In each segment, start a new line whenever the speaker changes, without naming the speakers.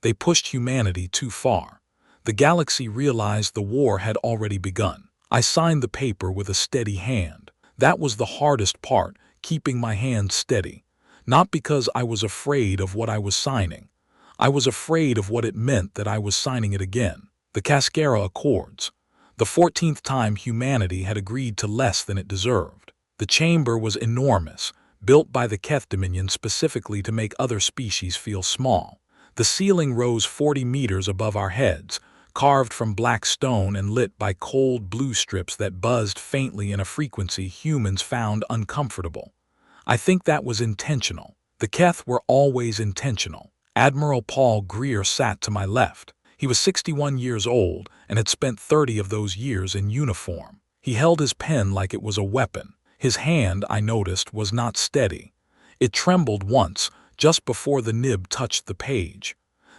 They pushed humanity too far. The galaxy realized the war had already begun. I signed the paper with a steady hand. That was the hardest part, keeping my hand steady. Not because I was afraid of what I was signing. I was afraid of what it meant that I was signing it again. The Cascara Accords. The 14th time humanity had agreed to less than it deserved. The chamber was enormous, built by the Keth Dominion specifically to make other species feel small. The ceiling rose 40 meters above our heads, carved from black stone and lit by cold blue strips that buzzed faintly in a frequency humans found uncomfortable. I think that was intentional. The Keth were always intentional. Admiral Paul Greer sat to my left. He was 61 years old and had spent 30 of those years in uniform. He held his pen like it was a weapon. His hand, I noticed, was not steady. It trembled once, just before the nib touched the page.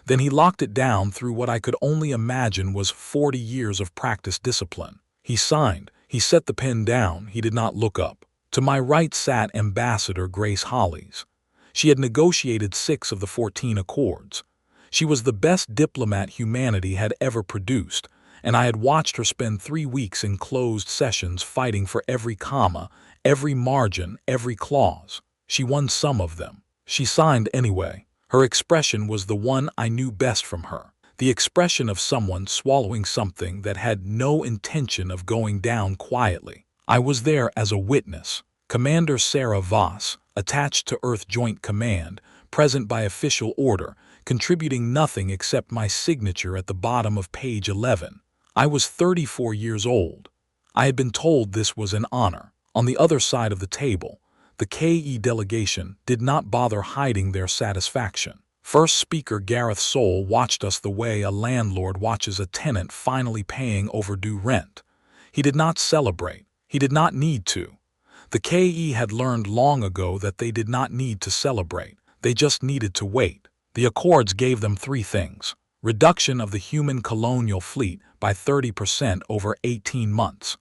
Then he locked it down through what I could only imagine was 40 years of practice discipline. He signed. He set the pen down. He did not look up. To my right sat Ambassador Grace Hollies. She had negotiated 6 of the 14 accords. She was the best diplomat humanity had ever produced, and I had watched her spend 3 weeks in closed sessions fighting for every comma, every margin, every clause. She won some of them. She signed anyway. Her expression was the one I knew best from her. The expression of someone swallowing something that had no intention of going down quietly. I was there as a witness. Commander Sarah Voss, attached to Earth Joint Command, present by official order, contributing nothing except my signature at the bottom of page 11. I was 34 years old. I had been told this was an honor. On the other side of the table, the KE delegation did not bother hiding their satisfaction. First Speaker Gareth Soule watched us the way a landlord watches a tenant finally paying overdue rent. He did not celebrate. He did not need to. The KE had learned long ago that they did not need to celebrate. They just needed to wait. The Accords gave them 3 things. Reduction of the human colonial fleet by 30% over 18 months.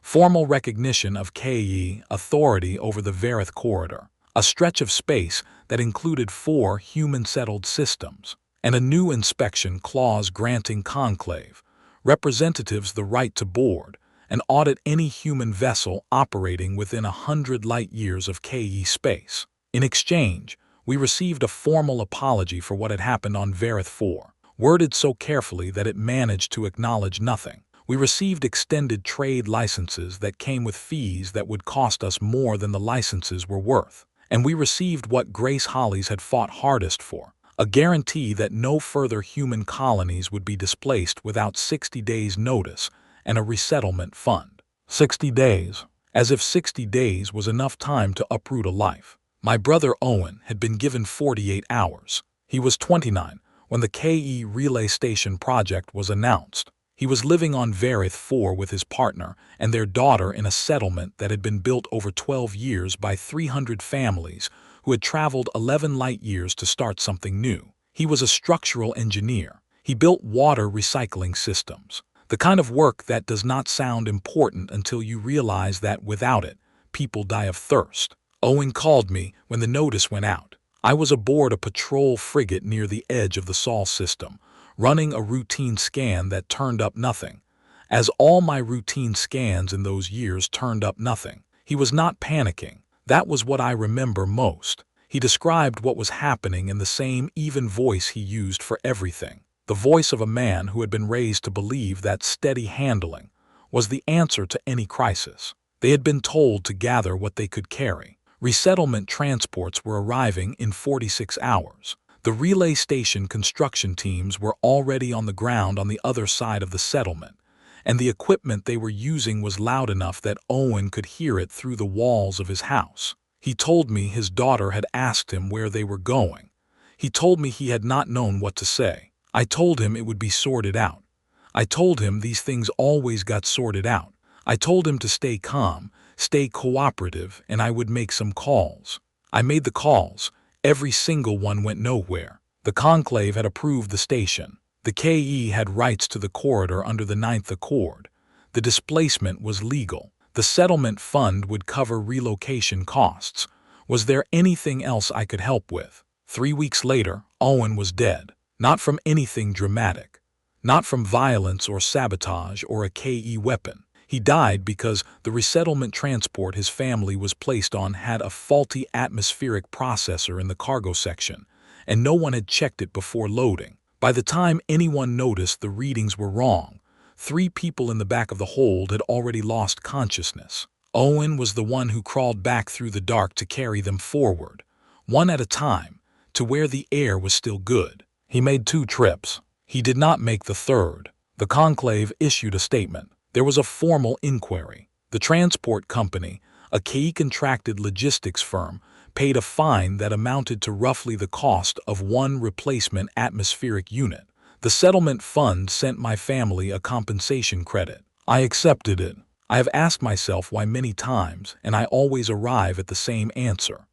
Formal recognition of KE authority over the Verith Corridor. A stretch of space that included 4 human-settled systems. And a new inspection clause granting Conclave representatives the right to board and audit any human vessel operating within 100 light-years of KE space. In exchange, we received a formal apology for what had happened on Verith 4, worded so carefully that it managed to acknowledge nothing. We received extended trade licenses that came with fees that would cost us more than the licenses were worth. And we received what Grace Hollies had fought hardest for, a guarantee that no further human colonies would be displaced without 60 days' notice and a resettlement fund. 60 days. As if 60 days was enough time to uproot a life. My brother Owen had been given 48 hours. He was 29 when the KE Relay Station project was announced. He was living on Verith 4 with his partner and their daughter in a settlement that had been built over 12 years by 300 families who had traveled 11 light-years to start something new. He was a structural engineer. He built water recycling systems. The kind of work that does not sound important until you realize that without it, people die of thirst. Owen called me when the notice went out. I was aboard a patrol frigate near the edge of the Sol system, running a routine scan that turned up nothing. As all my routine scans in those years turned up nothing. He was not panicking. That was what I remember most. He described what was happening in the same even voice he used for everything. The voice of a man who had been raised to believe that steady handling was the answer to any crisis. They had been told to gather what they could carry. Resettlement transports were arriving in 46 hours. The relay station construction teams were already on the ground on the other side of the settlement, and the equipment they were using was loud enough that Owen could hear it through the walls of his house. He told me his daughter had asked him where they were going. He told me he had not known what to say. I told him it would be sorted out. I told him these things always got sorted out. I told him to stay calm, stay cooperative, and I would make some calls. I made the calls. Every single one went nowhere. The Conclave had approved the station. The KE had rights to the corridor under the 9th Accord. The displacement was legal. The settlement fund would cover relocation costs. Was there anything else I could help with? 3 weeks later, Owen was dead. Not from anything dramatic. Not from violence or sabotage or a KE weapon. He died because the resettlement transport his family was placed on had a faulty atmospheric processor in the cargo section, and no one had checked it before loading. By the time anyone noticed the readings were wrong, 3 people in the back of the hold had already lost consciousness. Owen was the one who crawled back through the dark to carry them forward, one at a time, to where the air was still good. He made 2 trips. He did not make the third. The Conclave issued a statement. There was a formal inquiry. The transport company, a KE-contracted logistics firm, paid a fine that amounted to roughly the cost of 1 replacement atmospheric unit. The settlement fund sent my family a compensation credit. I accepted it. I have asked myself why many times, and I always arrive at the same answer.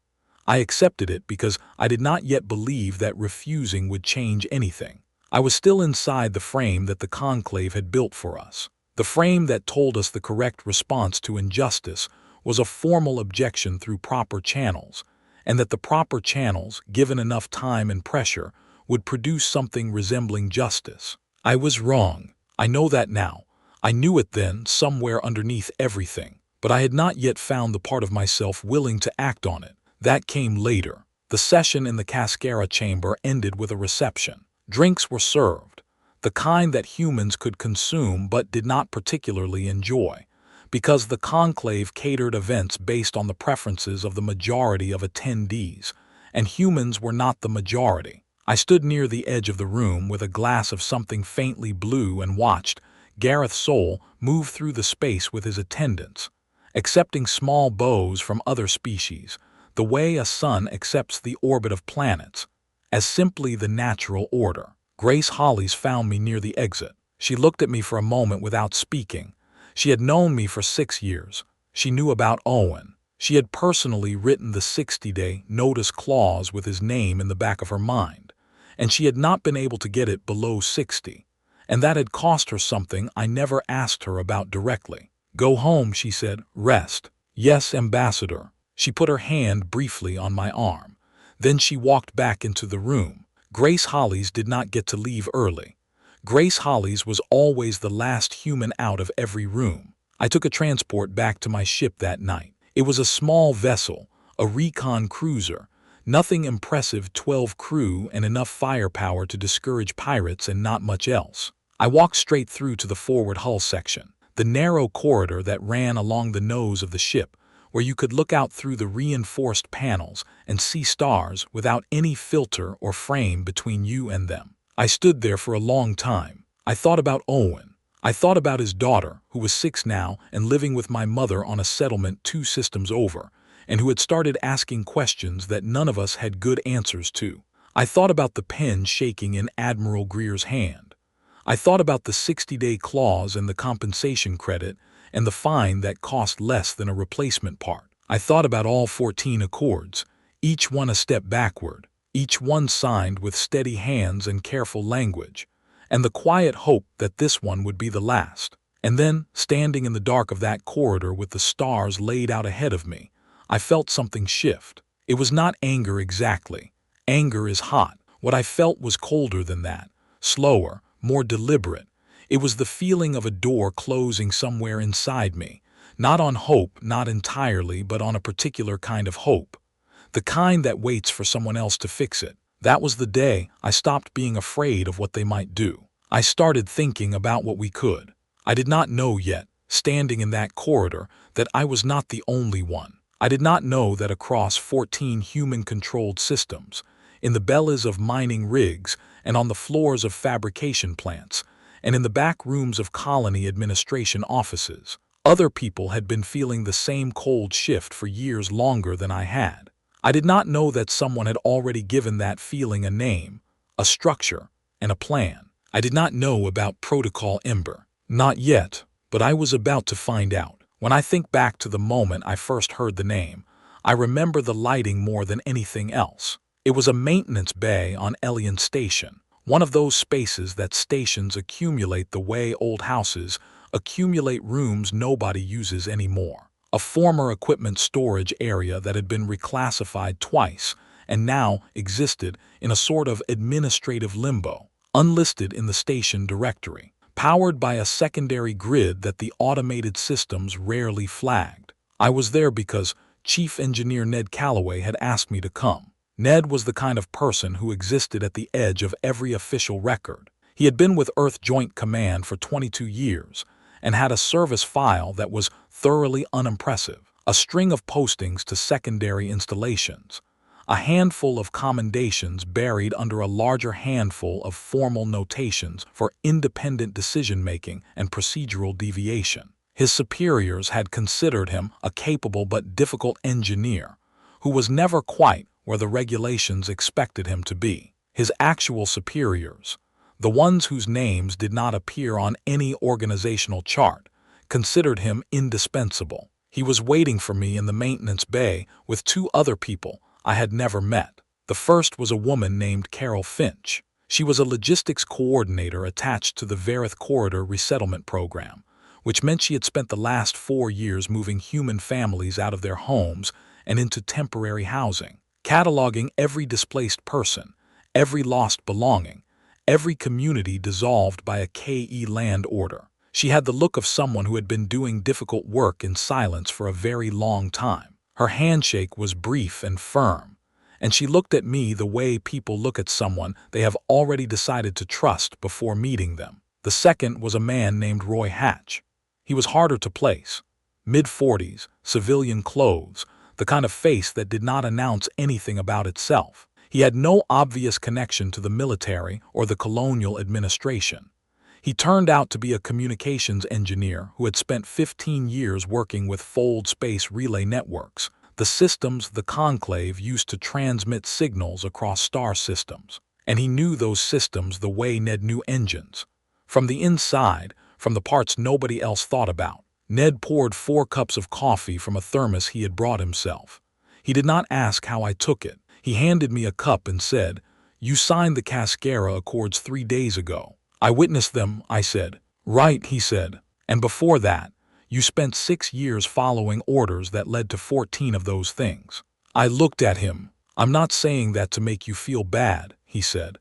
I accepted it because I did not yet believe that refusing would change anything. I was still inside the frame that the Conclave had built for us. The frame that told us the correct response to injustice was a formal objection through proper channels, and that the proper channels, given enough time and pressure, would produce something resembling justice. I was wrong. I know that now. I knew it then, somewhere underneath everything, but I had not yet found the part of myself willing to act on it. That came later. The session in the Cascara chamber ended with a reception. Drinks were served, the kind that humans could consume but did not particularly enjoy, because the Conclave catered events based on the preferences of the majority of attendees, and humans were not the majority. I stood near the edge of the room with a glass of something faintly blue and watched Gareth Soul move through the space with his attendants, accepting small bows from other species, the way a sun accepts the orbit of planets, as simply the natural order. Grace Hollies found me near the exit. She looked at me for a moment without speaking. She had known me for 6 years. She knew about Owen. She had personally written the 60-day notice clause with his name in the back of her mind, and she had not been able to get it below 60, and that had cost her something I never asked her about directly. "Go home," she said. "Rest." "Yes, Ambassador." She put her hand briefly on my arm. Then she walked back into the room. Grace Hollies did not get to leave early. Grace Hollies was always the last human out of every room. I took a transport back to my ship that night. It was a small vessel, a recon cruiser, nothing impressive, 12 crew and enough firepower to discourage pirates and not much else. I walked straight through to the forward hull section, the narrow corridor that ran along the nose of the ship, where you could look out through the reinforced panels and see stars without any filter or frame between you and them. I stood there for a long time. I thought about Owen. I thought about his daughter, who was 6 now and living with my mother on a settlement 2 systems over, and who had started asking questions that none of us had good answers to. I thought about the pen shaking in Admiral Greer's hand. I thought about the 60-day clause and the compensation credit and the fine that cost less than a replacement part. I thought about all 14 accords, each one a step backward, each one signed with steady hands and careful language, and the quiet hope that this one would be the last. And then, standing in the dark of that corridor with the stars laid out ahead of me, I felt something shift. It was not anger exactly. Anger is hot. What I felt was colder than that, slower, more deliberate. It was the feeling of a door closing somewhere inside me, not on hope, not entirely, but on a particular kind of hope, the kind that waits for someone else to fix it. That was the day I stopped being afraid of what they might do. I started thinking about what we could. I did not know yet, standing in that corridor, that I was not the only one. I did not know that across 14 human-controlled systems, in the bellies of mining rigs and on the floors of fabrication plants, and in the back rooms of colony administration offices, other people had been feeling the same cold shift for years longer than I had. I did not know that someone had already given that feeling a name, a structure, and a plan. I did not know about Protocol Ember. Not yet, but I was about to find out. When I think back to the moment I first heard the name, I remember the lighting more than anything else. It was a maintenance bay on Elian Station, one of those spaces that stations accumulate the way old houses accumulate rooms nobody uses anymore. A former equipment storage area that had been reclassified twice and now existed in a sort of administrative limbo, unlisted in the station directory, powered by a secondary grid that the automated systems rarely flagged. I was there because Chief Engineer Ned Calloway had asked me to come. Ned was the kind of person who existed at the edge of every official record. He had been with Earth Joint Command for 22 years and had a service file that was thoroughly unimpressive. A string of postings to secondary installations, a handful of commendations buried under a larger handful of formal notations for independent decision-making and procedural deviation. His superiors had considered him a capable but difficult engineer who was never quite where the regulations expected him to be. His actual superiors, the ones whose names did not appear on any organizational chart, considered him indispensable. He was waiting for me in the maintenance bay with two other people I had never met. The first was a woman named Carol Finch. She was a logistics coordinator attached to the Verith Corridor Resettlement Program, which meant she had spent the last 4 years moving human families out of their homes and into temporary housing, cataloging every displaced person, every lost belonging, every community dissolved by a KE land order. She had the look of someone who had been doing difficult work in silence for a very long time. Her handshake was brief and firm, and she looked at me the way people look at someone they have already decided to trust before meeting them. The second was a man named Roy Hatch. He was harder to place. Mid-40s, civilian clothes, the kind of face that did not announce anything about itself. He had no obvious connection to the military or the colonial administration. He turned out to be a communications engineer who had spent 15 years working with Fold Space Relay Networks, the systems the Conclave used to transmit signals across star systems. And he knew those systems the way Ned knew engines. From the inside, from the parts nobody else thought about. Ned poured 4 cups of coffee from a thermos he had brought himself. He did not ask how I took it. He handed me a cup and said, "You signed the Cascara Accords 3 days ago." "I witnessed them," I said. "Right," he said. "And before that, you spent 6 years following orders that led to 14 of those things." I looked at him. "I'm not saying that to make you feel bad," he said.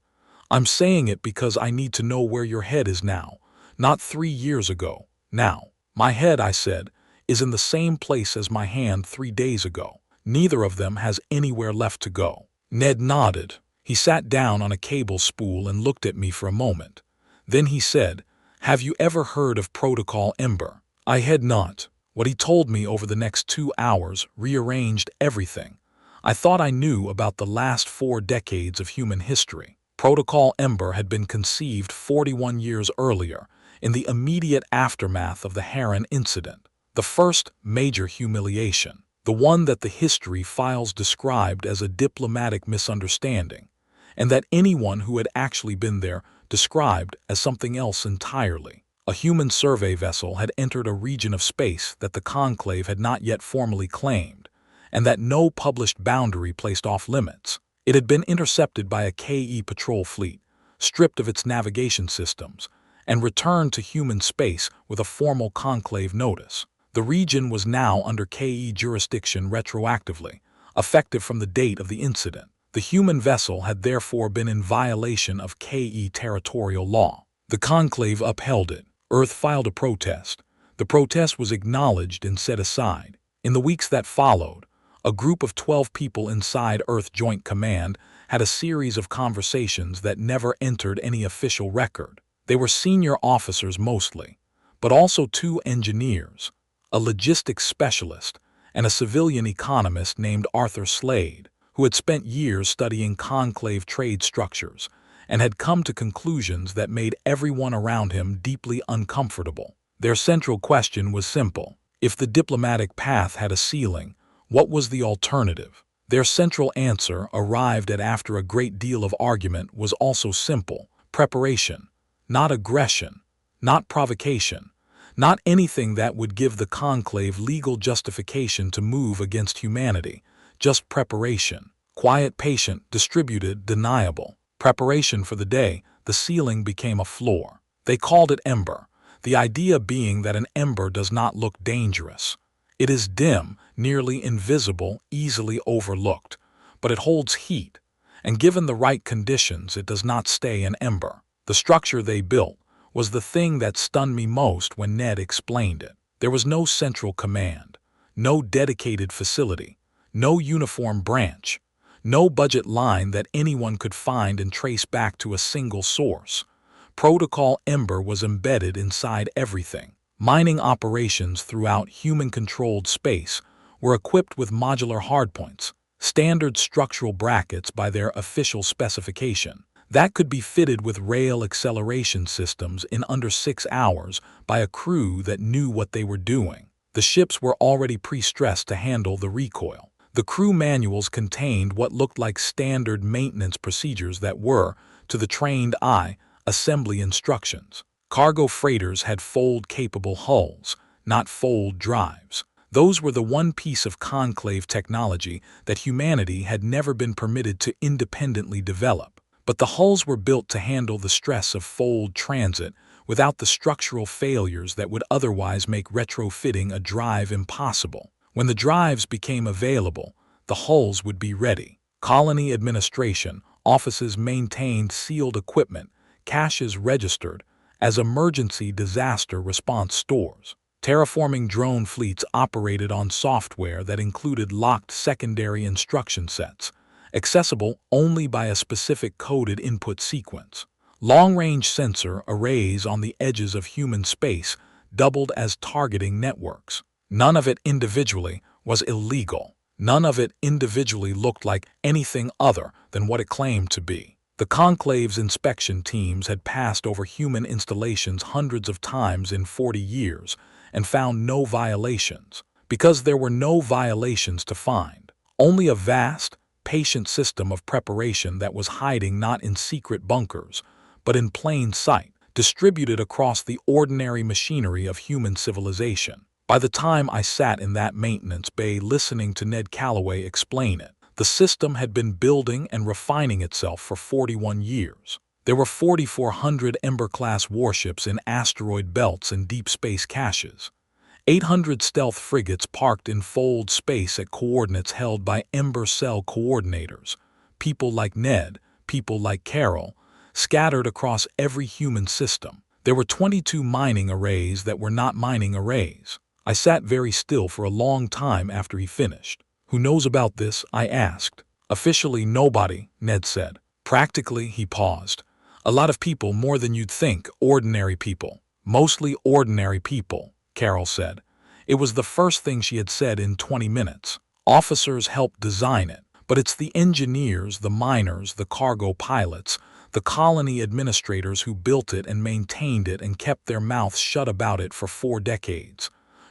"I'm saying it because I need to know where your head is now, not 3 years ago, now." "My head," I said, "is in the same place as my hand 3 days ago. Neither of them has anywhere left to go." Ned nodded. He sat down on a cable spool and looked at me for a moment. Then he said, "Have you ever heard of Protocol Ember?" I had not. What he told me over the next 2 hours rearranged everything. I thought I knew about the last 4 decades of human history. Protocol Ember had been conceived 41 years earlier, in the immediate aftermath of the Heron incident, the first major humiliation, the one that the history files described as a diplomatic misunderstanding, and that anyone who had actually been there described as something else entirely. A human survey vessel had entered a region of space that the Conclave had not yet formally claimed, and that no published boundary placed off limits. It had been intercepted by a KE patrol fleet, stripped of its navigation systems, and returned to human space with a formal Conclave notice. The region was now under KE jurisdiction retroactively, effective from the date of the incident. The human vessel had therefore been in violation of KE territorial law. The Conclave upheld it. Earth filed a protest. The protest was acknowledged and set aside. In the weeks that followed, a group of 12 people inside Earth Joint Command had a series of conversations that never entered any official record. They were senior officers mostly, but also 2 engineers, a logistics specialist, and a civilian economist named Arthur Slade, who had spent years studying conclave trade structures and had come to conclusions that made everyone around him deeply uncomfortable. Their central question was simple. If the diplomatic path had a ceiling, what was the alternative? Their central answer, arrived at after a great deal of argument, was also simple: preparation. Not aggression, not provocation, not anything that would give the Conclave legal justification to move against humanity, just preparation. Quiet, patient, distributed, deniable. Preparation for the day the ceiling became a floor. They called it ember, the idea being that an ember does not look dangerous. It is dim, nearly invisible, easily overlooked, but it holds heat, and given the right conditions, it does not stay an ember. The structure they built was the thing that stunned me most when Ned explained it. There was no central command, no dedicated facility, no uniform branch, no budget line that anyone could find and trace back to a single source. Protocol Ember was embedded inside everything. Mining operations throughout human-controlled space were equipped with modular hardpoints, standard structural brackets by their official specification, that could be fitted with rail acceleration systems in under 6 hours by a crew that knew what they were doing. The ships were already pre-stressed to handle the recoil. The crew manuals contained what looked like standard maintenance procedures that were, to the trained eye, assembly instructions. Cargo freighters had fold-capable hulls, not fold drives. Those were the one piece of Conclave technology that humanity had never been permitted to independently develop. But the hulls were built to handle the stress of fold transit without the structural failures that would otherwise make retrofitting a drive impossible. When the drives became available, the hulls would be ready. Colony administration offices maintained sealed equipment, caches registered as emergency disaster response stores. Terraforming drone fleets operated on software that included locked secondary instruction sets, accessible only by a specific coded input sequence. Long-range sensor arrays on the edges of human space doubled as targeting networks. None of it individually was illegal. None of it individually looked like anything other than what it claimed to be. The Conclave's inspection teams had passed over human installations hundreds of times in 40 years and found no violations, because there were no violations to find. Only a vast, patient system of preparation that was hiding not in secret bunkers, but in plain sight, distributed across the ordinary machinery of human civilization. By the time I sat in that maintenance bay listening to Ned Calloway explain it, the system had been building and refining itself for 41 years. There were 4,400 Ember-class warships in asteroid belts and deep space caches, 800 stealth frigates parked in fold space at coordinates held by Ember cell coordinators, people like Ned, people like Carol, scattered across every human system. There were 22 mining arrays that were not mining arrays. I sat very still for a long time after he finished. "Who knows about this?" I asked. "Officially nobody," Ned said. "Practically," he paused. "A lot of people, more than you'd think, ordinary people. Mostly ordinary people," Carol said. It was the first thing she had said in 20 minutes. "Officers helped design it, but it's the engineers, the miners, the cargo pilots, the colony administrators who built it and maintained it and kept their mouths shut about it for 4 decades.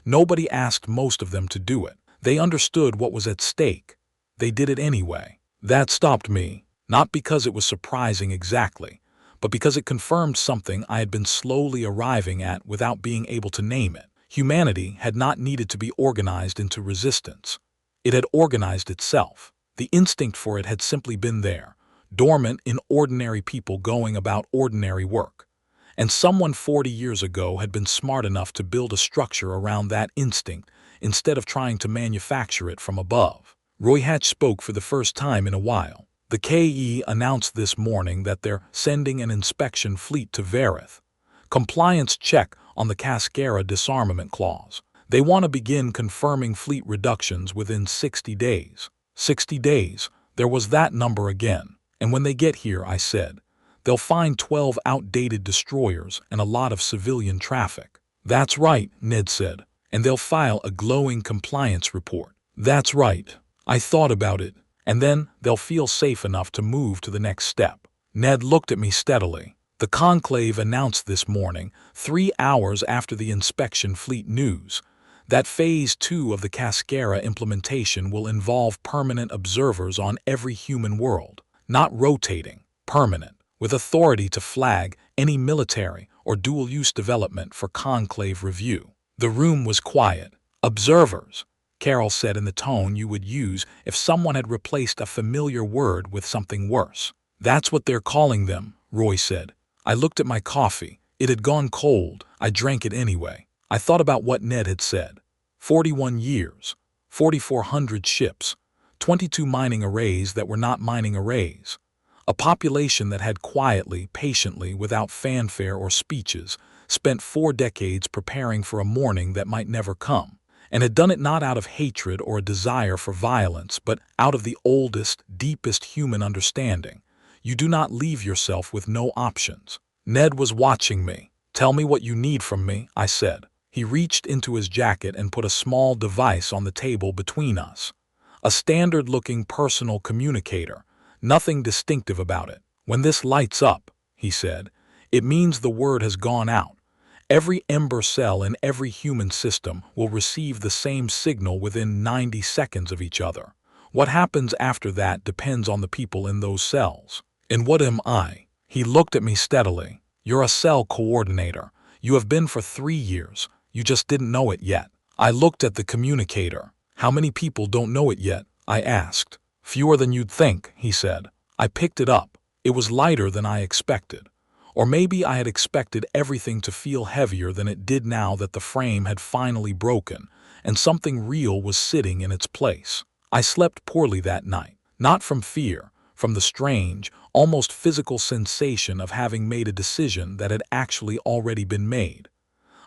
Nobody asked most of them to do it. They understood what was at stake. They did it anyway. That stopped me, not because it was surprising exactly, but because it confirmed something I had been slowly arriving at without being able to name it. Humanity had not needed to be organized into resistance. It had organized itself. The instinct for it had simply been there, dormant in ordinary people going about ordinary work. And someone 40 years ago had been smart enough to build a structure around that instinct instead of trying to manufacture it from above. Roy Hatch spoke for the first time in a while. The KE announced this morning that they're sending an inspection fleet to Vareth. Compliance check on the Cascara disarmament clause. They want to begin confirming fleet reductions within 60 days. 60 days, there was that number again. And when they get here, I said, they'll find 12 outdated destroyers and a lot of civilian traffic. That's right, Ned said. And they'll file a glowing compliance report. That's right. I thought about it. And then they'll feel safe enough to move to the next step. Ned looked at me steadily. The Conclave announced this morning, 3 hours after the inspection fleet news, that Phase 2 of the Cascara implementation will involve permanent observers on every human world, not rotating, permanent, with authority to flag any military or dual-use development for Conclave review. The room was quiet. "Observers," Carol said in the tone you would use if someone had replaced a familiar word with something worse. "That's what they're calling them," Roy said. I looked at my coffee. It had gone cold. I drank it anyway. I thought about what Ned had said. 41 years, 4,400 ships, 22 mining arrays that were not mining arrays. A population that had quietly, patiently, without fanfare or speeches, spent 4 decades preparing for a morning that might never come, and had done it not out of hatred or a desire for violence, but out of the oldest, deepest human understanding. You do not leave yourself with no options. Ned was watching me. "Tell me what you need from me," I said. He reached into his jacket and put a small device on the table between us. A standard-looking personal communicator, nothing distinctive about it. "When this lights up," he said, "it means the word has gone out. Every ember cell in every human system will receive the same signal within 90 seconds of each other. What happens after that depends on the people in those cells." "And what am I?" He looked at me steadily. "You're a cell coordinator. You have been for 3 years. You just didn't know it yet." I looked at the communicator. "How many people don't know it yet?" I asked. "Fewer than you'd think," he said. I picked it up. It was lighter than I expected. Or maybe I had expected everything to feel heavier than it did now that the frame had finally broken, and something real was sitting in its place. I slept poorly that night, not from fear, from the strange, almost physical sensation of having made a decision that had actually already been made,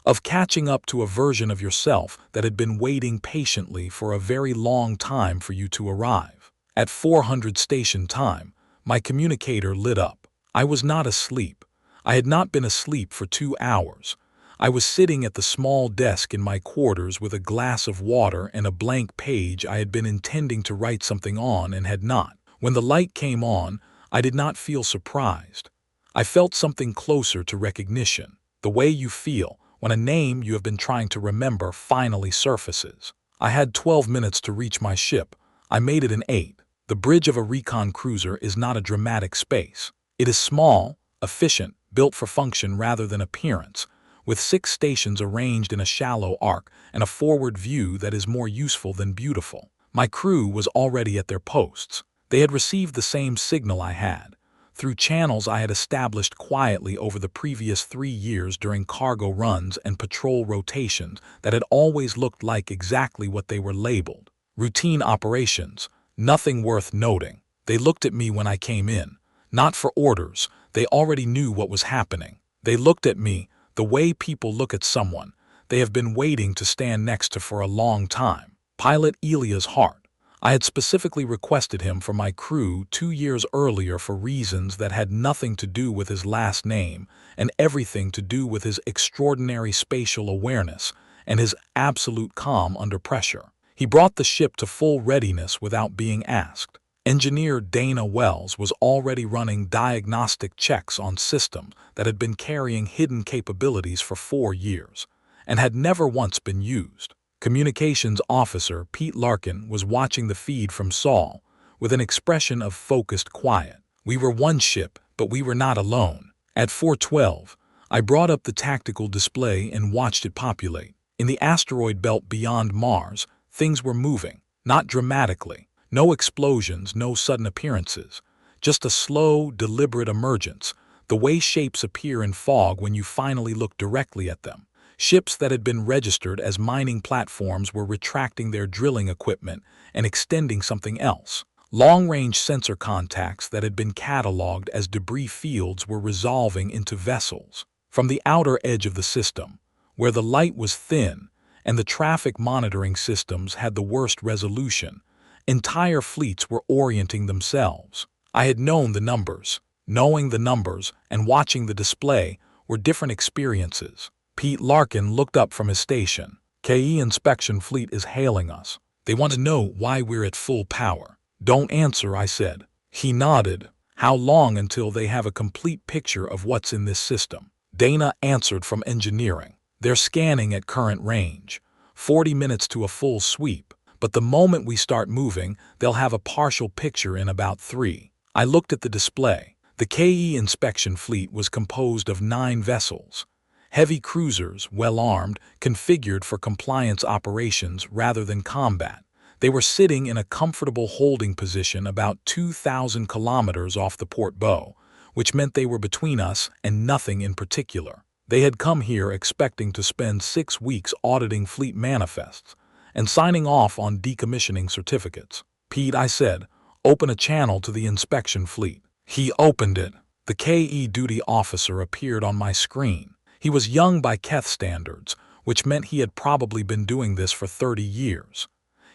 of catching up to a version of yourself that had been waiting patiently for a very long time for you to arrive. At 400 station time, my communicator lit up. I was not asleep. I had not been asleep for 2 hours. I was sitting at the small desk in my quarters with a glass of water and a blank page I had been intending to write something on and had not. When the light came on, I did not feel surprised. I felt something closer to recognition, the way you feel when a name you have been trying to remember finally surfaces. I had 12 minutes to reach my ship. I made it in 8. The bridge of a recon cruiser is not a dramatic space. It is small, efficient, built for function rather than appearance, with 6 stations arranged in a shallow arc and a forward view that is more useful than beautiful. My crew was already at their posts. They had received the same signal I had, through channels I had established quietly over the previous 3 years during cargo runs and patrol rotations that had always looked like exactly what they were labeled. Routine operations, nothing worth noting. They looked at me when I came in, not for orders. They already knew what was happening. They looked at me the way people look at someone they have been waiting to stand next to for a long time. Pilot Elia's heart. I had specifically requested him for my crew 2 years earlier for reasons that had nothing to do with his last name and everything to do with his extraordinary spatial awareness and his absolute calm under pressure. He brought the ship to full readiness without being asked. Engineer Dana Wells was already running diagnostic checks on systems that had been carrying hidden capabilities for 4 years and had never once been used. Communications officer Pete Larkin was watching the feed from Saul with an expression of focused quiet. We were one ship, but we were not alone. At 4:12, I brought up the tactical display and watched it populate. In the asteroid belt beyond Mars, things were moving, not dramatically. No explosions, no sudden appearances, just a slow, deliberate emergence, the way shapes appear in fog when you finally look directly at them. Ships that had been registered as mining platforms were retracting their drilling equipment and extending something else. Long-range sensor contacts that had been cataloged as debris fields were resolving into vessels. From the outer edge of the system, where the light was thin and the traffic monitoring systems had the worst resolution, entire fleets were orienting themselves. I had known the numbers. Knowing the numbers and watching the display were different experiences. Pete Larkin looked up from his station. "KE inspection fleet is hailing us. They want to know why we're at full power." "Don't answer," I said. He nodded. "How long until they have a complete picture of what's in this system?" Dana answered from engineering. "They're scanning at current range. 40 minutes to a full sweep. But the moment we start moving, they'll have a partial picture in about 3. I looked at the display. The KE inspection fleet was composed of 9 vessels. Heavy cruisers, well-armed, configured for compliance operations rather than combat. They were sitting in a comfortable holding position about 2,000 kilometers off the port bow, which meant they were between us and nothing in particular. They had come here expecting to spend 6 weeks auditing fleet manifests and signing off on decommissioning certificates. "Pete," I said, "open a channel to the inspection fleet." He opened it. The KE duty officer appeared on my screen. He was young by Keth standards, which meant he had probably been doing this for 30 years.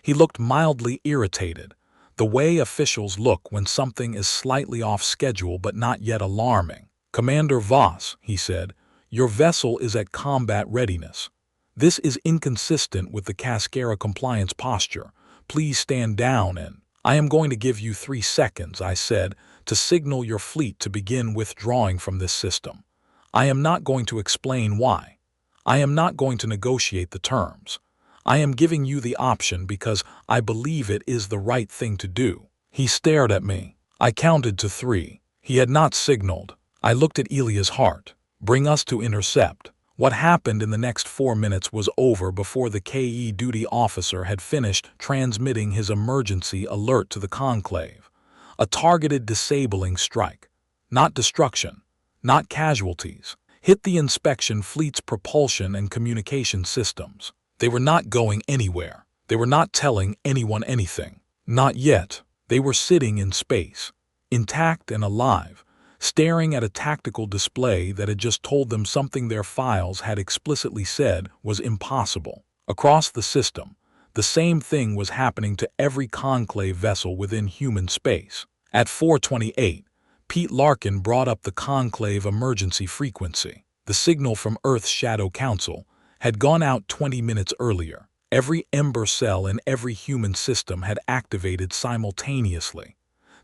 He looked mildly irritated, the way officials look when something is slightly off schedule but not yet alarming. "Commander Voss," he said, "your vessel is at combat readiness. This is inconsistent with the Cascara compliance posture. Please stand down and—" "I am going to give you 3 seconds," I said, "to signal your fleet to begin withdrawing from this system. I am not going to explain why. I am not going to negotiate the terms. I am giving you the option because I believe it is the right thing to do." He stared at me. I counted to 3. He had not signaled. I looked at Elia's heart. "Bring us to intercept." What happened in the next 4 minutes was over before the KE duty officer had finished transmitting his emergency alert to the Conclave. A targeted disabling strike. Not destruction. Not casualties. Hit the inspection fleet's propulsion and communication systems. They were not going anywhere. They were not telling anyone anything. Not yet. They were sitting in space, intact and alive, staring at a tactical display that had just told them something their files had explicitly said was impossible. Across the system, the same thing was happening to every Conclave vessel within human space. At 4:28, Pete Larkin brought up the Conclave emergency frequency. The signal from Earth's Shadow Council had gone out 20 minutes earlier. Every ember cell in every human system had activated simultaneously.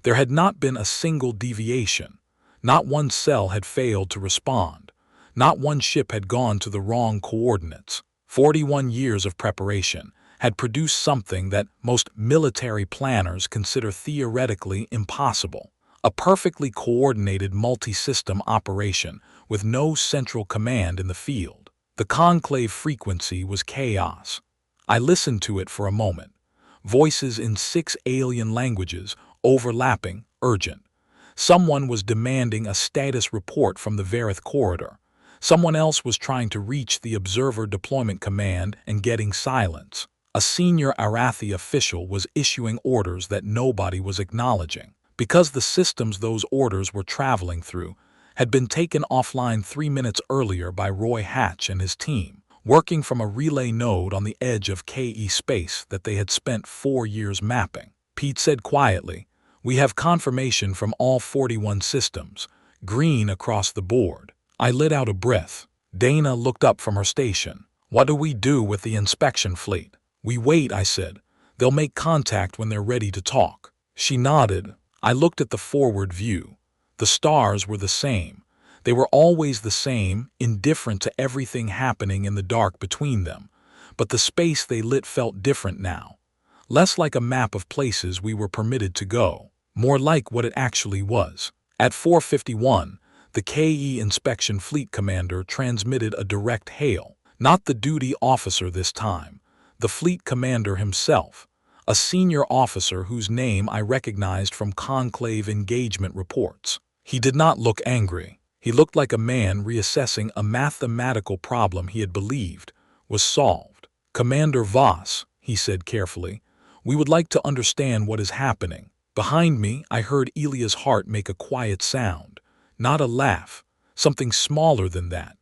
There had not been a single deviation. Not one cell had failed to respond. Not one ship had gone to the wrong coordinates. 41 years of preparation had produced something that most military planners consider theoretically impossible. A perfectly coordinated multi-system operation with no central command in the field. The Conclave frequency was chaos. I listened to it for a moment. Voices in 6 alien languages, overlapping, urgent. Someone was demanding a status report from the Verith corridor. Someone else was trying to reach the Observer Deployment Command and getting silence. A senior Arathi official was issuing orders that nobody was acknowledging, because the systems those orders were traveling through had been taken offline 3 minutes earlier by Roy Hatch and his team, working from a relay node on the edge of KE space that they had spent 4 years mapping. Pete said quietly, "We have confirmation from all 41 systems, green across the board." I let out a breath. Dana looked up from her station. "What do we do with the inspection fleet?" "We wait," I said. "They'll make contact when they're ready to talk." She nodded. I looked at the forward view. The stars were the same. They were always the same, indifferent to everything happening in the dark between them. But the space they lit felt different now. Less like a map of places we were permitted to go, more like what it actually was. At 4:51, the KE Inspection Fleet Commander transmitted a direct hail. Not the duty officer this time. The fleet commander himself. A senior officer whose name I recognized from Conclave engagement reports. He did not look angry. He looked like a man reassessing a mathematical problem he had believed was solved. "Commander Voss," he said carefully, "we would like to understand what is happening." Behind me, I heard Elia's heart make a quiet sound. Not a laugh, something smaller than that.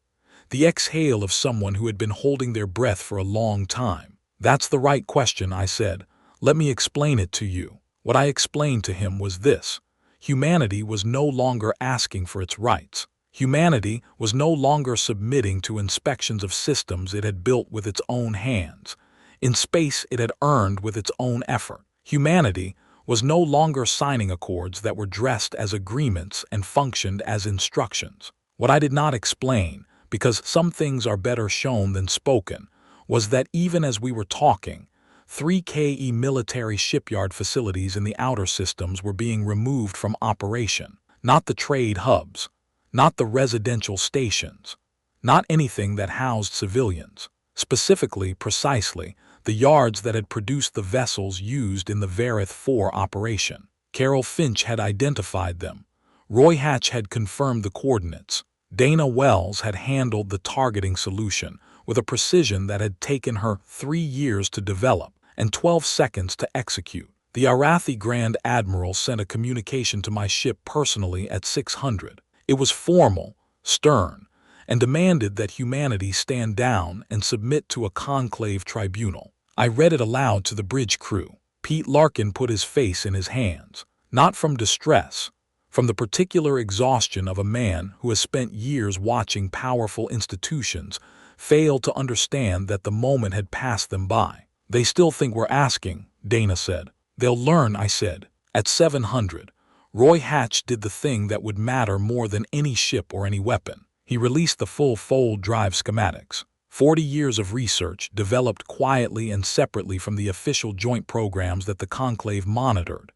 The exhale of someone who had been holding their breath for a long time. "That's the right question," I said. "Let me explain it to you." What I explained to him was this. Humanity was no longer asking for its rights. Humanity was no longer submitting to inspections of systems it had built with its own hands. In space it had earned with its own effort. Humanity was no longer signing accords that were dressed as agreements and functioned as instructions. What I did not explain, because some things are better shown than spoken, was that even as we were talking, 3 KE military shipyard facilities in the outer systems were being removed from operation. Not the trade hubs, not the residential stations, not anything that housed civilians. Specifically, precisely, the yards that had produced the vessels used in the Verith 4 operation. Carol Finch had identified them. Roy Hatch had confirmed the coordinates. Dana Wells had handled the targeting solution with a precision that had taken her 3 years to develop and 12 seconds to execute. The Arathi Grand Admiral sent a communication to my ship personally at 600. It was formal, stern, and demanded that humanity stand down and submit to a conclave tribunal. I read it aloud to the bridge crew. Pete Larkin put his face in his hands, not from distress, from the particular exhaustion of a man who has spent years watching powerful institutions fail to understand that the moment had passed them by. They still think we're asking, Dana said. They'll learn, I said. At 700, Roy Hatch did the thing that would matter more than any ship or any weapon. He released the full fold drive schematics. 40 years of research developed quietly and separately from the official joint programs that the Conclave monitored.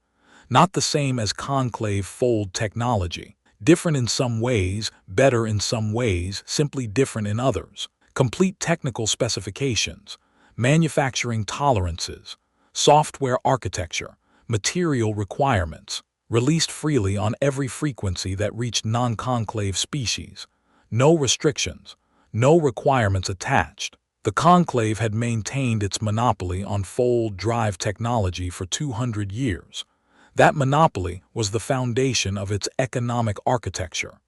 Not the same as Conclave fold technology. Different in some ways, better in some ways, simply different in others. Complete technical specifications, manufacturing tolerances, software architecture, material requirements, released freely on every frequency that reached non-conclave species. No restrictions, no requirements attached. The Conclave had maintained its monopoly on fold drive technology for 200 years. That monopoly was the foundation of its economic architecture.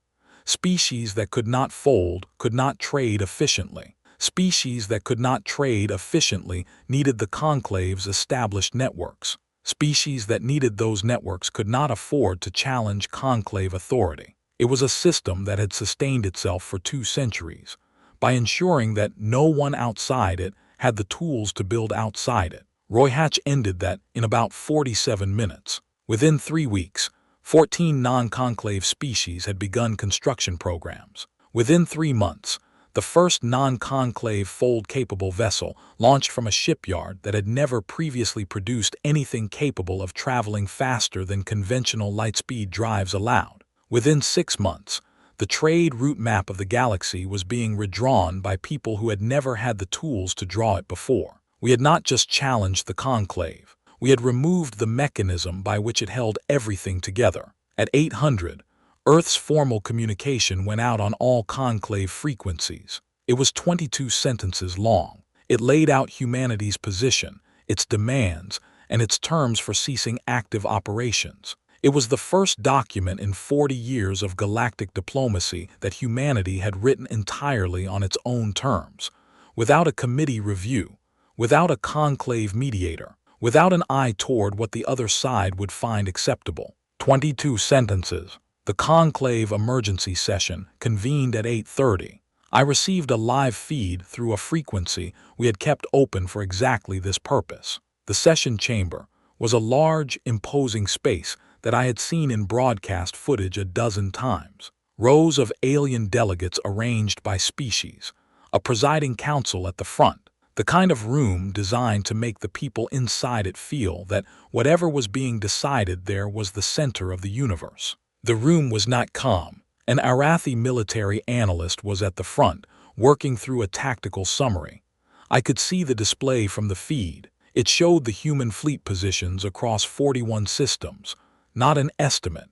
Species that could not fold could not trade efficiently. Species that could not trade efficiently needed the Conclave's established networks. Species that needed those networks could not afford to challenge Conclave authority. It was a system that had sustained itself for 2 centuries, by ensuring that no one outside it had the tools to build outside it. Roy Hatch ended that in about 47 minutes. Within 3 weeks, 14 non-conclave species had begun construction programs. Within 3 months, the first non-conclave fold-capable vessel launched from a shipyard that had never previously produced anything capable of traveling faster than conventional lightspeed drives allowed. Within 6 months, the trade route map of the galaxy was being redrawn by people who had never had the tools to draw it before. We had not just challenged the Conclave. We had removed the mechanism by which it held everything together. At 800, Earth's formal communication went out on all Conclave frequencies. It was 22 sentences long. It laid out humanity's position, its demands, and its terms for ceasing active operations. It was the first document in 40 years of galactic diplomacy that humanity had written entirely on its own terms, without a committee review, without a conclave mediator, without an eye toward what the other side would find acceptable. 22 sentences. The conclave emergency session convened at 8:30. I received a live feed through a frequency we had kept open for exactly this purpose. The session chamber was a large, imposing space that I had seen in broadcast footage a dozen times. Rows of alien delegates arranged by species, a presiding council at the front, the kind of room designed to make the people inside it feel that whatever was being decided there was the center of the universe. The room was not calm. An Arathi military analyst was at the front, working through a tactical summary. I could see the display from the feed. It showed the human fleet positions across 41 systems, not an estimate,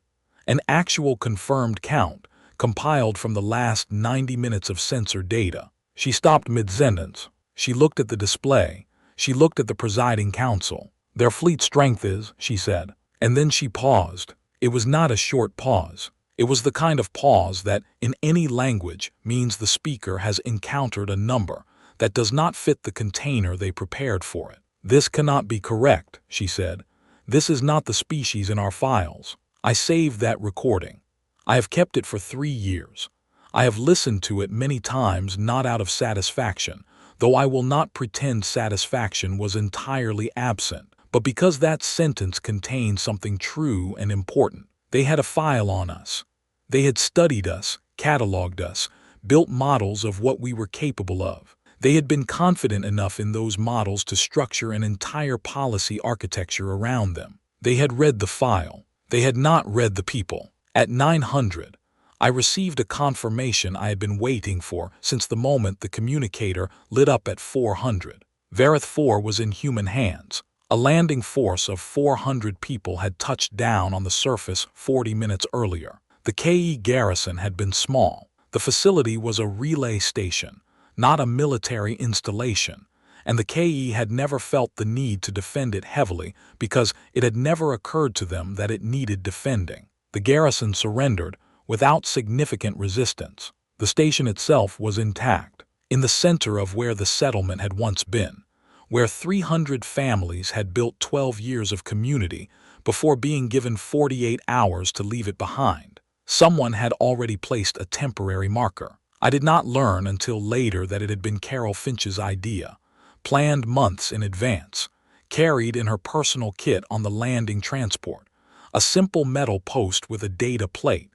an actual confirmed count compiled from the last 90 minutes of sensor data. She stopped mid-sentence. She looked at the display. She looked at the presiding council. Their fleet strength is, she said. And then she paused. It was not a short pause. It was the kind of pause that, in any language, means the speaker has encountered a number that does not fit the container they prepared for it. This cannot be correct, she said. This is not the species in our files. I saved that recording. I have kept it for 3 years. I have listened to it many times, not out of satisfaction, though I will not pretend satisfaction was entirely absent, but because that sentence contained something true and important. They had a file on us. They had studied us, cataloged us, built models of what we were capable of. They had been confident enough in those models to structure an entire policy architecture around them. They had read the file. They had not read the people. At 900, I received a confirmation I had been waiting for since the moment the communicator lit up at 400. Vareth 4 was in human hands. A landing force of 400 people had touched down on the surface 40 minutes earlier. The KE garrison had been small. The facility was a relay station, not a military installation, and the KE had never felt the need to defend it heavily because it had never occurred to them that it needed defending. The garrison surrendered without significant resistance. The station itself was intact, in the center of where the settlement had once been, where 300 families had built 12 years of community before being given 48 hours to leave it behind. Someone had already placed a temporary marker. I did not learn until later that it had been Carol Finch's idea, planned months in advance, carried in her personal kit on the landing transport, a simple metal post with a data plate,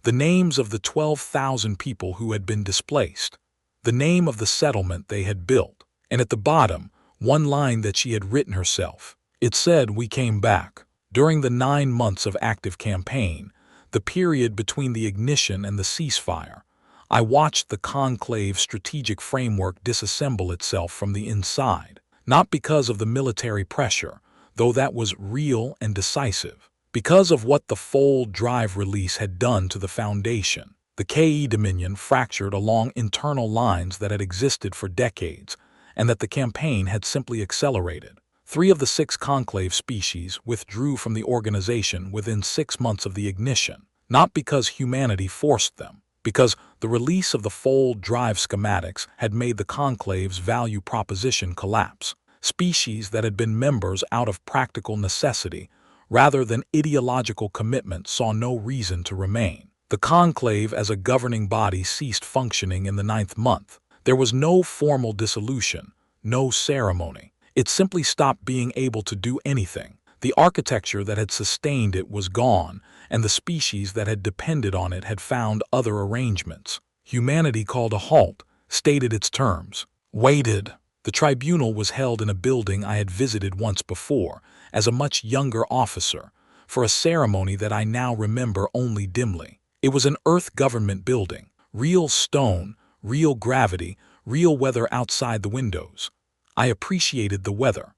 the names of the 12,000 people who had been displaced, the name of the settlement they had built, and at the bottom, one line that she had written herself. It said, "We came back." During the 9 months of active campaign, the period between the ignition and the ceasefire, I watched the Conclave strategic framework disassemble itself from the inside, not because of the military pressure, though that was real and decisive, because of what the fold drive release had done to the foundation. The KE Dominion fractured along internal lines that had existed for decades, and that the campaign had simply accelerated. 3 of the 6 Conclave species withdrew from the organization within 6 months of the ignition, not because humanity forced them, because the release of the fold drive schematics had made the Conclave's value proposition collapse. Species that had been members out of practical necessity rather than ideological commitment saw no reason to remain. The Conclave as a governing body ceased functioning in the 9th month. There was no formal dissolution, no ceremony. It simply stopped being able to do anything. The architecture that had sustained it was gone, and the species that had depended on it had found other arrangements. Humanity called a halt, stated its terms, waited. The tribunal was held in a building I had visited once before, as a much younger officer, for a ceremony that I now remember only dimly. It was an Earth government building, real stone, real gravity, real weather outside the windows. I appreciated the weather.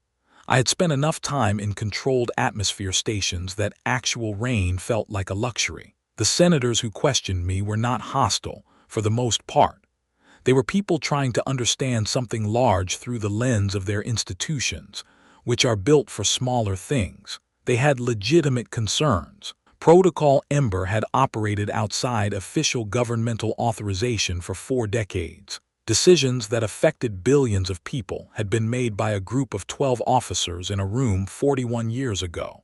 I had spent enough time in controlled atmosphere stations that actual rain felt like a luxury. The senators who questioned me were not hostile, for the most part. They were people trying to understand something large through the lens of their institutions, which are built for smaller things. They had legitimate concerns. Protocol Ember had operated outside official governmental authorization for 4 decades. Decisions that affected billions of people had been made by a group of 12 officers in a room 41 years ago,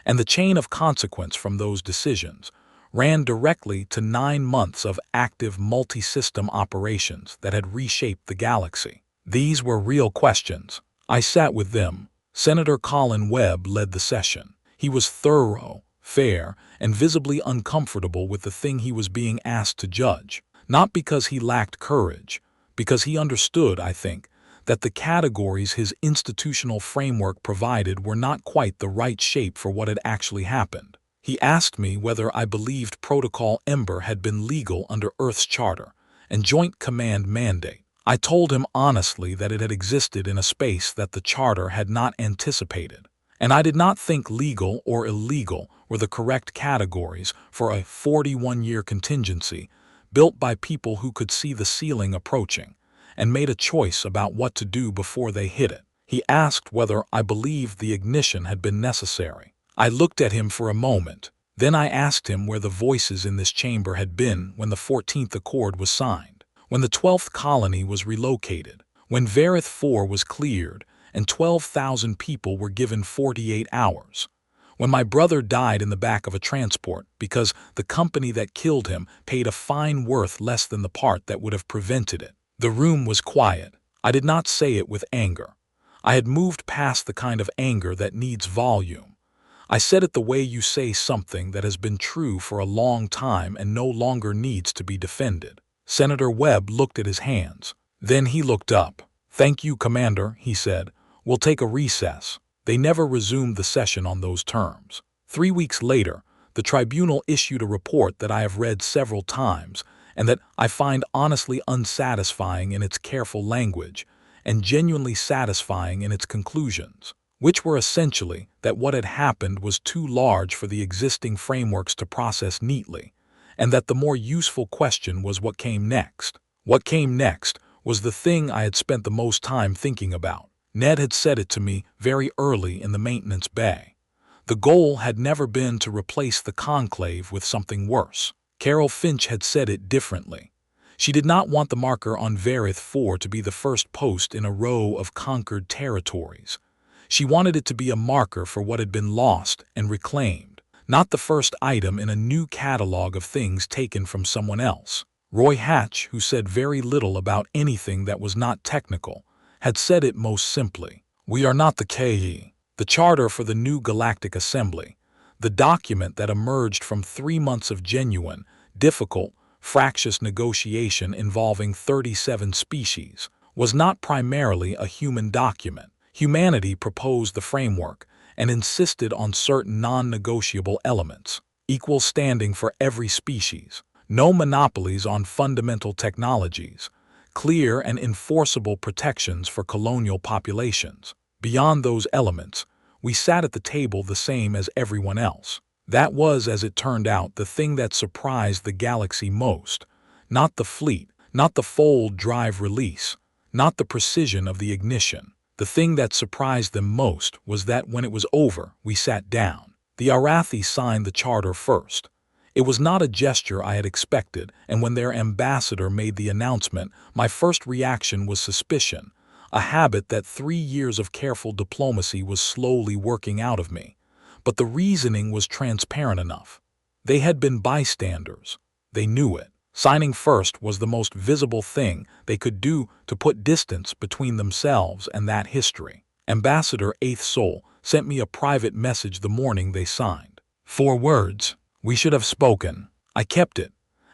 and the chain of consequence from those decisions ran directly to 9 months of active multi-system operations that had reshaped the galaxy. These were real questions. I sat with them. Senator Colin Webb led the session. He was thorough, fair, and visibly uncomfortable with the thing he was being asked to judge, not because he lacked courage, because he understood, I think, that the categories his institutional framework provided were not quite the right shape for what had actually happened. He asked me whether I believed Protocol Ember had been legal under Earth's charter and Joint Command mandate. I told him honestly that it had existed in a space that the charter had not anticipated, and I did not think legal or illegal were the correct categories for a 41-year contingency built by people who could see the ceiling approaching and made a choice about what to do before they hit it. He asked whether I believed the ignition had been necessary. I looked at him for a moment. Then I asked him where the voices in this chamber had been when the 14th Accord was signed, when the 12th colony was relocated, when Varith 4 was cleared and 12,000 people were given 48 hours. When my brother died in the back of a transport because the company that killed him paid a fine worth less than the part that would have prevented it. The room was quiet. I did not say it with anger. I had moved past the kind of anger that needs volume. I said it the way you say something that has been true for a long time and no longer needs to be defended. Senator Webb looked at his hands. Then he looked up. "Thank you, Commander," he said. "We'll take a recess." They never resumed the session on those terms. 3 weeks later, the tribunal issued a report that I have read several times and that I find honestly unsatisfying in its careful language and genuinely satisfying in its conclusions, which were essentially that what had happened was too large for the existing frameworks to process neatly, and that the more useful question was what came next. What came next was the thing I had spent the most time thinking about. Ned had said it to me very early in the maintenance bay. The goal had never been to replace the Conclave with something worse. Carol Finch had said it differently. She did not want the marker on Varith 4 to be the first post in a row of conquered territories. She wanted it to be a marker for what had been lost and reclaimed, not the first item in a new catalog of things taken from someone else. Roy Hatch, who said very little about anything that was not technical, had said it most simply. We are not the KE, the charter for the new Galactic Assembly, the document that emerged from 3 months of genuine, difficult, fractious negotiation involving 37 species, was not primarily a human document. Humanity proposed the framework and insisted on certain non-negotiable elements: equal standing for every species, no monopolies on fundamental technologies, clear and enforceable protections for colonial populations. Beyond those elements, we sat at the table the same as everyone else. That was, as it turned out, the thing that surprised the galaxy most. Not the fleet, not the fold drive release, not the precision of the ignition. The thing that surprised them most was that when it was over, we sat down. The Arathi signed the charter first. It was not a gesture I had expected, and when their ambassador made the announcement, my first reaction was suspicion, a habit that 3 years of careful diplomacy was slowly working out of me. But the reasoning was transparent enough. They had been bystanders. They knew it. Signing first was the most visible thing they could do to put distance between themselves and that history. Ambassador Eighth Soul sent me a private message the morning they signed. 4 words. We should have spoken. I kept it.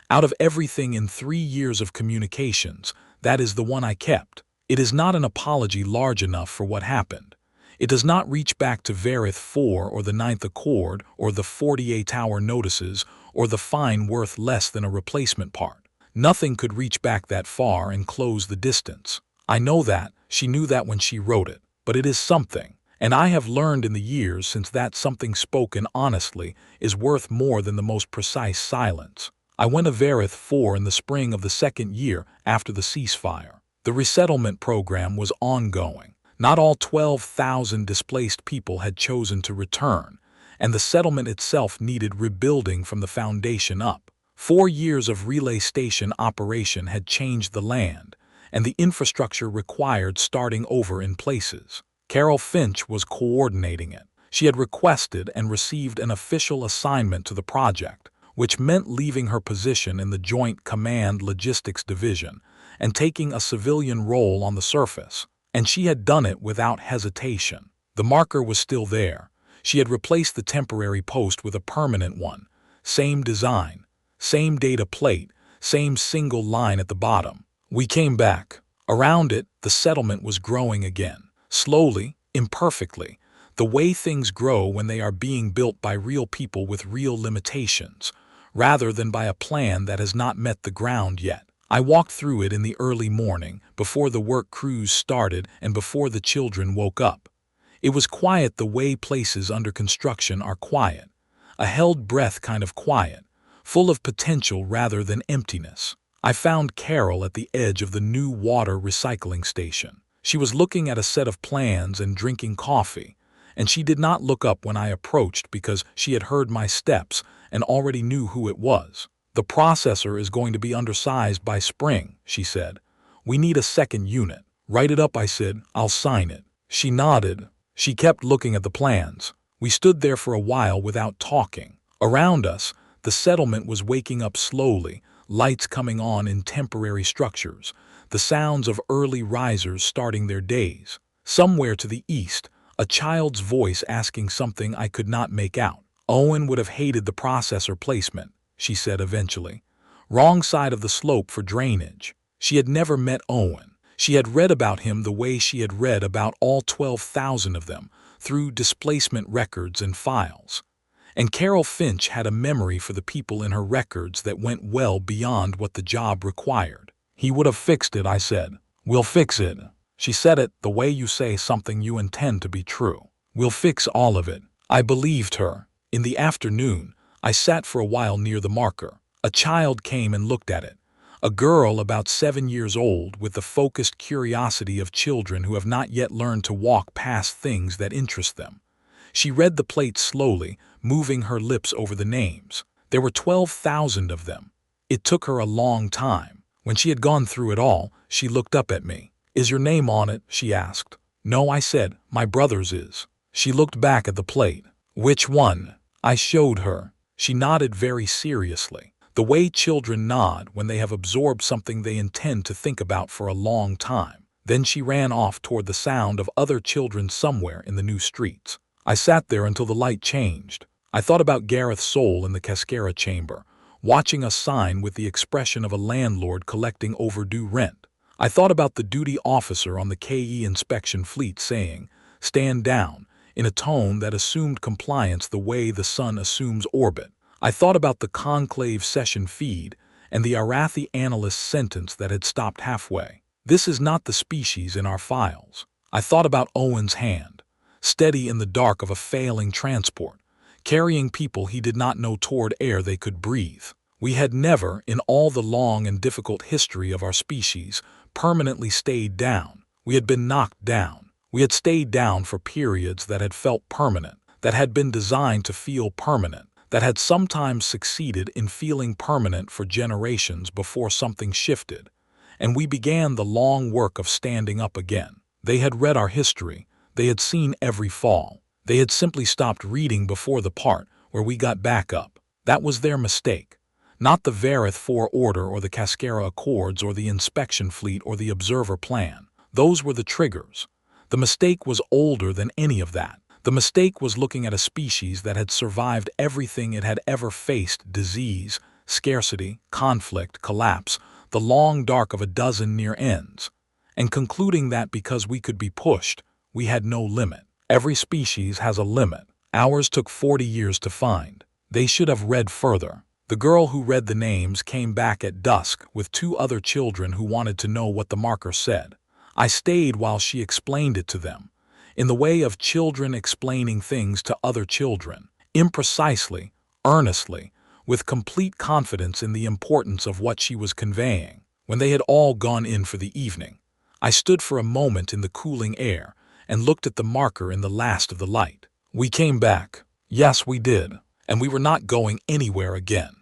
Out of everything in 3 years of communications, that is the one I kept. It is not an apology large enough for what happened. It does not reach back to Varith 4 or the Ninth Accord or the 48-hour notices or the fine worth less than a replacement part. Nothing could reach back that far and close the distance. I know that. She knew that when she wrote it. But it is something. And I have learned in the years since that something spoken honestly is worth more than the most precise silence. I went to Varith 4 in the spring of the 2nd year after the ceasefire. The resettlement program was ongoing. Not all 12,000 displaced people had chosen to return, and the settlement itself needed rebuilding from the foundation up. 4 years of relay station operation had changed the land, and the infrastructure required starting over in places. Carol Finch was coordinating it. She had requested and received an official assignment to the project, which meant leaving her position in the Joint Command Logistics Division and taking a civilian role on the surface. And she had done it without hesitation. The marker was still there. She had replaced the temporary post with a permanent one. Same design, same data plate, same single line at the bottom. We came back. Around it, the settlement was growing again. Slowly, imperfectly, the way things grow when they are being built by real people with real limitations, rather than by a plan that has not met the ground yet. I walked through it in the early morning, before the work crews started and before the children woke up. It was quiet the way places under construction are quiet, a held breath kind of quiet, full of potential rather than emptiness. I found Carol at the edge of the new water recycling station. She was looking at a set of plans and drinking coffee, and she did not look up when I approached because she had heard my steps and already knew who it was. The processor is going to be undersized by spring, she said. We need a 2nd unit. Write it up, I said. I'll sign it. She nodded. She kept looking at the plans. We stood there for a while without talking. Around us, the settlement was waking up slowly, lights coming on in temporary structures, the sounds of early risers starting their days. Somewhere to the east, a child's voice asking something I could not make out. Owen would have hated the processor placement, she said eventually. Wrong side of the slope for drainage. She had never met Owen. She had read about him the way she had read about all 12,000 of them, through displacement records and files. And Carol Finch had a memory for the people in her records that went well beyond what the job required. He would have fixed it, I said. We'll fix it. She said it the way you say something you intend to be true. We'll fix all of it. I believed her. In the afternoon, I sat for a while near the marker. A child came and looked at it. A girl about 7 years old with the focused curiosity of children who have not yet learned to walk past things that interest them. She read the plate slowly, moving her lips over the names. There were 12,000 of them. It took her a long time. When she had gone through it all, she looked up at me. "Is your name on it?" she asked. "No," I said. "My brother's is." She looked back at the plate. "Which one?" I showed her. She nodded very seriously, the way children nod when they have absorbed something they intend to think about for a long time. Then she ran off toward the sound of other children somewhere in the new streets. I sat there until the light changed. I thought about Gareth's soul in the Cascara chamber, watching a sign with the expression of a landlord collecting overdue rent. I thought about the duty officer on the KE inspection fleet saying, "Stand down," in a tone that assumed compliance the way the sun assumes orbit. I thought about the Conclave session feed and the Arathi analyst's sentence that had stopped halfway. "This is not the species in our files." I thought about Owen's hand, steady in the dark of a failing transport, carrying people he did not know toward air they could breathe. We had never, in all the long and difficult history of our species, permanently stayed down. We had been knocked down. We had stayed down for periods that had felt permanent, that had been designed to feel permanent, that had sometimes succeeded in feeling permanent for generations before something shifted, and we began the long work of standing up again. They had read our history. They had seen every fall. They had simply stopped reading before the part where we got back up. That was their mistake. Not the Varith 4 Order or the Cascara Accords or the Inspection Fleet or the Observer Plan. Those were the triggers. The mistake was older than any of that. The mistake was looking at a species that had survived everything it had ever faced: disease, scarcity, conflict, collapse, the long dark of a dozen near ends, and concluding that because we could be pushed, we had no limit. Every species has a limit. Ours took 40 years to find. They should have read further. The girl who read the names came back at dusk with 2 other children who wanted to know what the marker said. I stayed while she explained it to them, in the way of children explaining things to other children, imprecisely, earnestly, with complete confidence in the importance of what she was conveying. When they had all gone in for the evening, I stood for a moment in the cooling air and looked at the marker in the last of the light. We came back. Yes, we did. And we were not going anywhere again.